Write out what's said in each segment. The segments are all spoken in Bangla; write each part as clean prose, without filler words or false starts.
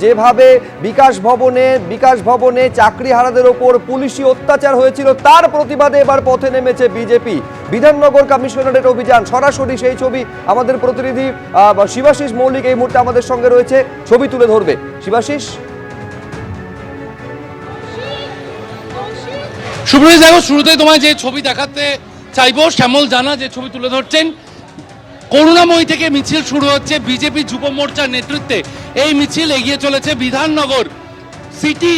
যেভাবে বিকাশ ভবনে চাকরিহারাদের ওপর পুলিশি অত্যাচার হয়েছিল তার প্রতিবাদে এবার পথে নেমেছে বিজেপি। বিধাননগর কমিশনারেট অভিযান, সরাসরি সেই ছবি আমাদের প্রতিনিধি শিবাশিস মৌলিক এই মুহূর্তে আমাদের সঙ্গে রয়েছে, ছবি তুলে ধরবে। শিবাশিস। সুব্রত, দেখো শুরুতে তোমায় যে ছবি দেখাতে চাইবো, শ্যামল জানা যে ছবি তুলে ধরছেন, করুণাময়ী থেকে মিছিল শুরু হচ্ছে বিজেপি যুব মোর্চার নেতৃত্বে। এই মিছিল এগিয়ে চলেছে বিধাননগর সিটি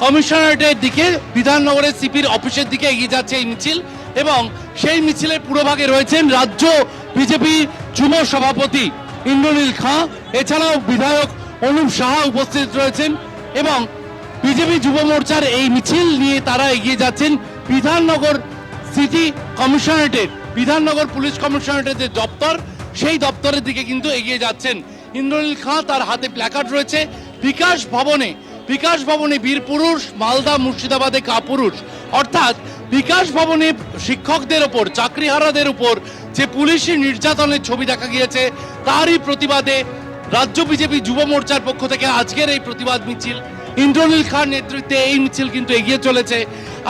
কমিশনারেটের দিকে, বিধাননগরের সিপির অফিসের দিকে এগিয়ে যাচ্ছে এই মিছিল। এবং সেই মিছিলের পুরোভাগে রয়েছেন রাজ্য বিজেপি যুব সভাপতি ইন্দ্রনীল খাঁ, এছাড়াও বিধায়ক অনুপ সাহা উপস্থিত রয়েছেন। এবং বিজেপি যুব মোর্চার এই মিছিল নিয়ে তারা এগিয়ে যাচ্ছেন বিধাননগর সিটি কমিশনারেটের, বিধাননগর পুলিশ কমিশনারেটের যে দপ্তর, সেই দপ্তরের দিকে কিন্তু এগিয়ে যাচ্ছেন ইন্দ্রনীল খাঁ। তার হাতে প্ল্যাকার্ড রয়েছে বিকাশ ভবনে বীরপুরুষ, মালদা মুর্শিদাবাদে কাপুরুষ। অর্থাৎ বিকাশ ভবনে শিক্ষকদের ওপর, চাকরিহারাদের উপর যে পুলিশি নির্যাতনের ছবি দেখা গিয়েছে, তারই প্রতিবাদে রাজ্য বিজেপি যুব মোর্চার পক্ষ থেকে আজকের এই প্রতিবাদ মিছিল, ইন্দ্রনীল খাঁর নেতৃত্বে এই মিছিল কিন্তু এগিয়ে চলেছে।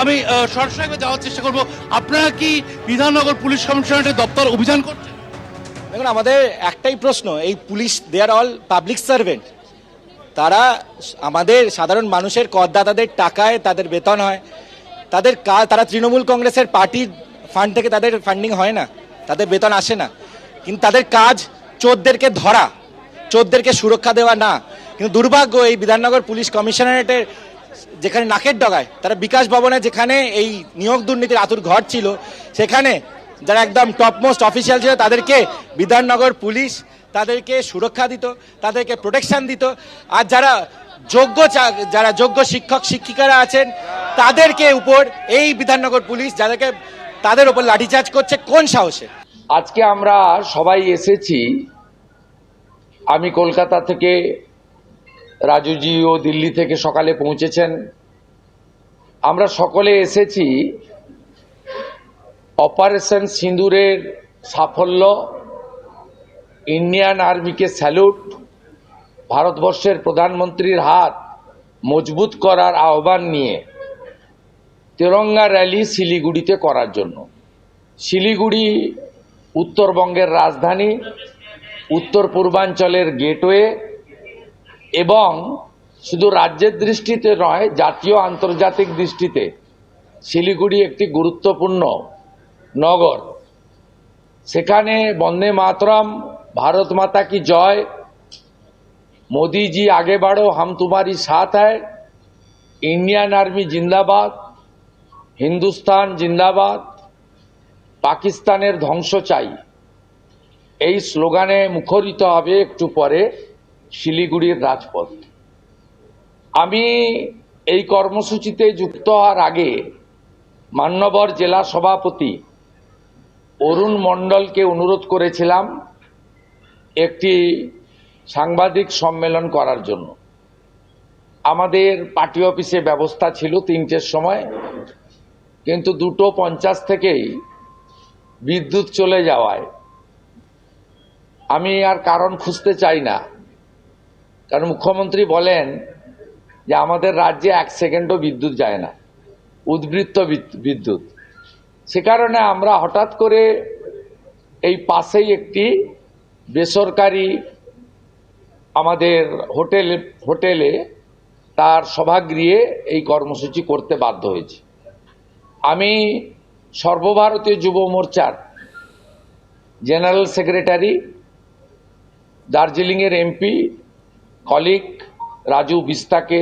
আমি সরাসরি যাওয়ার চেষ্টা করব, আপনারা কি বিধাননগর পুলিশ কমিশনারেটের দপ্তর অভিযান করছেন? দেখুন, আমাদের একটাই প্রশ্ন, এই পুলিশ দে আর অল পাবলিক সার্ভেন্ট, তারা আমাদের সাধারণ মানুষের করদাতাদের টাকায় তাদের বেতন হয়, তাদের তারা তৃণমূল কংগ্রেসের পার্টির ফান্ড থেকে তাদের ফান্ডিং হয় না, তাদের বেতন আসে না। কিন্তু তাদের কাজ চোরদেরকে ধরা, চোরদেরকে সুরক্ষা দেওয়া না। কিন্তু দুর্ভাগ্য, এই বিধাননগর পুলিশ কমিশনারেটের যেখানে নাকের ডগায়, তারা বিকাশ ভবনে যেখানে এই নিয়োগ দুর্নীতির আতুর ঘর ছিল, সেখানে যারা একদম টপমোস্ট অফিসিয়াল ছিল তাদেরকে বিধাননগর পুলিশ তাদেরকে সুরক্ষা দিত, তাদেরকে প্রোটেকশন দিত। আর যারা যোগ্য শিক্ষক শিক্ষিকারা আছেন তাদেরকে উপর এই বিধাননগর পুলিশ যাদেরকে তাদের উপর লাঠিচার্জ করছে কোন সাহসে? আজকে আমরা সবাই এসেছি, আমি কলকাতা থেকে, রাজুজিও দিল্লি থেকে সকালে পৌঁছেছেন, আমরা সকলে এসেছি অপারেশন সিঁদুরের সাফল্য, ইন্ডিয়ান আর্মিকে স্যালুট, ভারতবর্ষের প্রধানমন্ত্রীর হাত মজবুত করার আহ্বান নিয়ে তিরঙ্গা র্যালি শিলিগুড়িতে করার জন্য। শিলিগুড়ি উত্তরবঙ্গের রাজধানী, উত্তর পূর্বাঞ্চলের গেটওয়ে এবং শুধু রাজ্যের দৃষ্টিতে নয়, জাতীয় আন্তর্জাতিক দৃষ্টিতে শিলিগুড়ি একটি গুরুত্বপূর্ণ নগর। সেখানে বন্দে মাতরম, ভারত মাতা কি জয়, मोदी जी आगे बढ़ो हम तुम्हारी साथ है, इंडियन आर्मी जिंदाबाद, हिंदुस्तान जिंदाबाद, পাকিস্তানের ধ্বংস চাই, এই স্লোগানে মুখরিত হবে একটু পরে শিলিগুড়ির রাজপথ। আমি এই কর্মসূচিতে যুক্ত হওয়ার আগে মান্যবর জেলা সভাপতি অরুণ মণ্ডলকে অনুরোধ করেছিলাম একটি সাংবাদিক সম্মেলন করার জন্য। আমাদের পার্টি অফিসে ব্যবস্থা ছিল 3টের সময়, কিন্তু 2:50 থেকেই বিদ্যুৎ চলে যাওয়ায় আমি আর কারণ খুঁজতে চাই না, কারণ মুখ্যমন্ত্রী বলেন যে আমাদের রাজ্যে 1 সেকেন্ডও বিদ্যুৎ যায় না, উদ্বৃত্ত বিদ্যুৎ। সে কারণে আমরা হঠাৎ করে এই পাশেই একটি বেসরকারি আমাদের হোটেলে তার সভাগৃহে এই কর্মসূচি করতে বাধ্য হয়েছি। আমি সর্বভারতীয় যুব মোর্চার জেনারেল সেক্রেটারি, দার্জিলিংয়ের এমপি কলিগ রাজু বিস্তাকে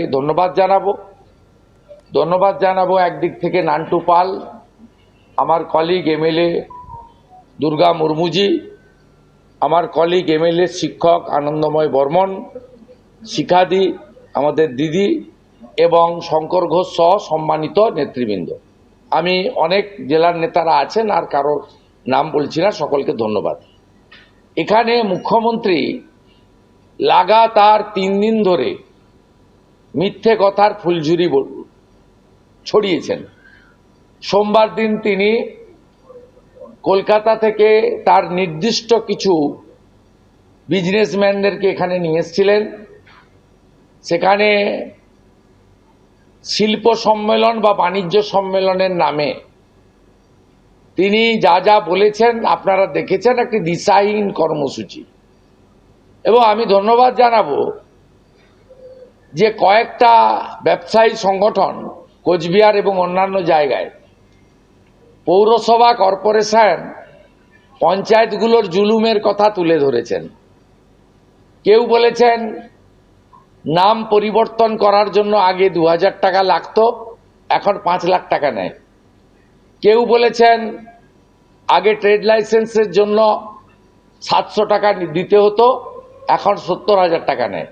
ধন্যবাদ জানাবো একদিক থেকে নান্টু পাল, আমার কলিগ এমএলএ দুর্গা মুর্মুজি, আমার কলিগ এমএলএ শিক্ষক আনন্দময় বর্মন, শিখাদি আমাদের দিদি এবং শঙ্কর ঘোষ সহ সম্মানিত নেতৃবৃন্দ। আমি অনেক জেলার নেতারা আছেন, আর কারোর নাম বলছি না, সকলকে ধন্যবাদ। এখানে মুখ্যমন্ত্রী লাগাতার 3 দিন ধরে মিথ্যে কথার ফুলঝুরি ছড়িয়েছেন। সোমবার দিন তিনি কলকাতা থেকে তার নির্দিষ্ট কিছু বিজনেসম্যানদেরকে এখানে নিয়ে এসেছিলেন সেখানে শিল্প সম্মেলন বা বাণিজ্য সম্মেলনের নামে তিনি যা যা বলেছেন আপনারা দেখেছেন, একটি দিশাহীন কর্মসূচি। এবং আমি ধন্যবাদ জানাবো যে কয়েকটা ব্যবসায়ী সংগঠন কোচবিহার এবং অন্যান্য জায়গায় পৌরসভা, কর্পোরেশন, পঞ্চায়েতগুলোর জুলুমের কথা তুলে ধরেছেন। কেউ বলেছেন নাম পরিবর্তন করার জন্য আগে 2000 টাকা লাগতো, এখন 5 লাখ টাকা নেয়। কেউ বলেছেন আগে ট্রেড লাইসেন্সের জন্য 700 টাকা দিতে হতো, এখন 70,000 টাকা নেয়।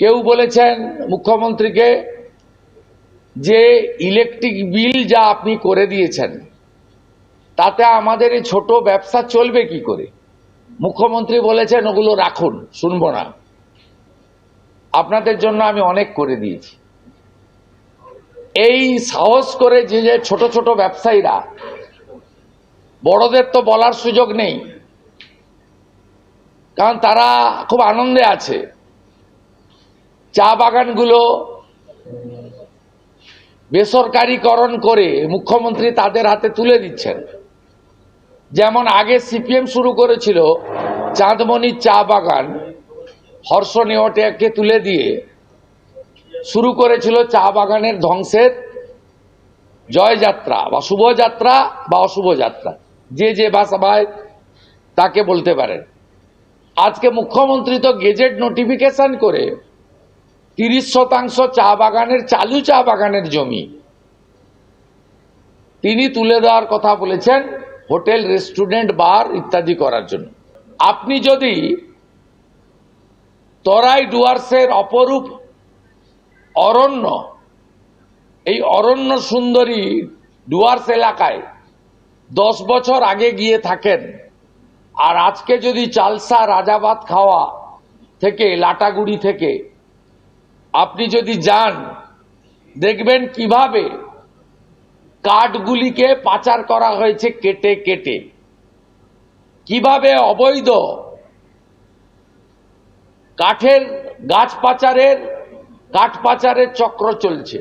কেউ বলেছেন মুখ্যমন্ত্রীকে যে ইলেকট্রিক বিল যা আপনি করে দিয়েছেন তাতে আমাদের এই ছোট ব্যবসা চলবে কি করে। মুখ্যমন্ত্রী বলেছেন ওগুলো রাখুন, শুনবো না, আপনাদের জন্য আমি অনেক করে দিয়েছি। এই সাহস করে যে যে ছোট ছোট ব্যবসায়ীরা, বড়দের তো বলার সুযোগ নেই, কারণ তারা খুব আনন্দে আছে। চা বাগানগুলো বেসরকারীকরণ করে মুখ্যমন্ত্রী তাদের হাতে তুলে দিচ্ছেন। যেমন আগে সিপিএম শুরু করেছিল চাঁদমণির চা বাগান, হর্ষ নেওয়াটিয়াকে তুলে দিয়ে শুরু করেছিল চা বাগানের ধ্বংসের জয়যাত্রা বা শুভযাত্রা বা অশুভযাত্রা, যে যে ভাষায় তাকে বলতে পারেন। আজকে মুখ্যমন্ত্রী তো গেজেট নোটিফিকেশন করে 30% চা বাগানের, চালু চা বাগানের জমি তিনি তুলে দেওয়ার কথা বলেছেন হোটেল, রেস্টুরেন্ট, বার ইত্যাদি করার জন্য। আপনি যদি তরাই ডুয়ার্সের অপরূপ অরণ্য, এই অরণ্য সুন্দরী ডুয়ার্স এলাকায় 10 বছর আগে গিয়ে থাকেন, আর আজকে যদি চালসা, রাজাবাদ খাওয়া থেকে, লাটাগুড়ি থেকে আপনি যদি যান, দেখবেন কিভাবে কাঠগুলিকে পাচার করা হয়েছে কেটে কেটে, কিভাবে অবৈধ কাঠের কাঠ পাচারের চক্র চলছে।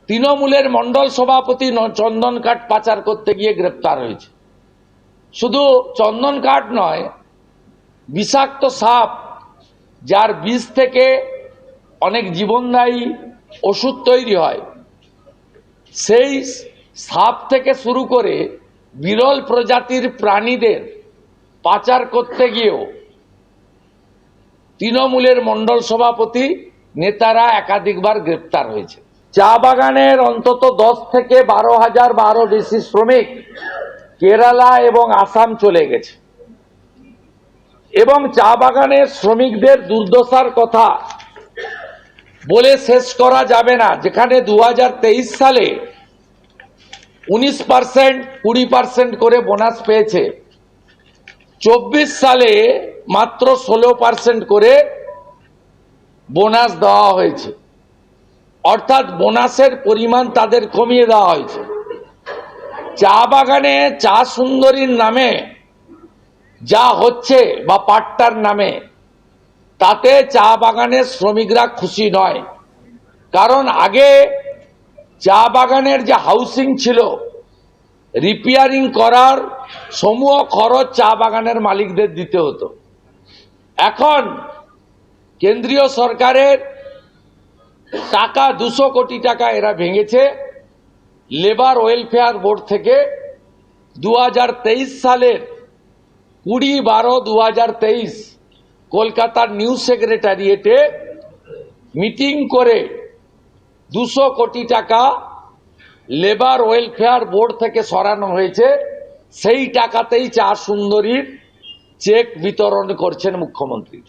তৃণমূলের মণ্ডল সভাপতি চন্দন কাঠ পাচার করতে গিয়ে গ্রেপ্তার হয়েছে। শুধু চন্দন কাঠ নয়, বিষাক্ত সাপ, যার বিষ থেকে অনেক জীবনদায়ী ওষুধ তৈরি হয়, সেই সাপ থেকে শুরু করে বিরল প্রজাতির প্রাণীদের পাচার করতে গিয়েও তৃণমূলের মণ্ডল সভাপতি, নেতারা একাধিকবার গ্রেপ্তার হয়েছে। চা বাগানের অন্তত 10 থেকে 12,000 বা আরো বেশি শ্রমিক কেরালা এবং আসাম চলে গেছে। এবং চা বাগানের শ্রমিকদের দুর্দশার কথা বলে শেষ করা যাবে না। যেখানে 2023 সালে 19%, 20% করে বোনাস পেয়েছে, 24 সালে মাত্র 16% করে বোনাস দেওয়া হয়েছে। অর্থাৎ বোনাসের পরিমাণ তাদের কমিয়ে দেওয়া হয়েছে। চা বাগানে চা সুন্দরীর নামে যা হচ্ছে বা পাট্টার নামে, তাতে চা বাগানের শ্রমিকরা খুশি নয়। কারণ আগে চা বাগানের যে হাউসিং ছিল, রিপেয়ারিং করার সমূহ খরচ চা বাগানের মালিকদের দিতে হতো। এখন কেন্দ্রীয় সরকারের টাকা 200 কোটি টাকা এরা ভেঙেছে লেবার ওয়েলফেয়ার বোর্ড থেকে। 2023 সালের 20/12/2023 কলকাতার নিউ সেক্রেটারিয়েটে মিটিং করে 200 কোটি টাকা লেবার ওয়েলফেয়ার বোর্ড থেকে সরানো হয়েছে। সেই টাকাতেই চা সুন্দরীর চেক বিতরণ করছেন মুখ্যমন্ত্রী।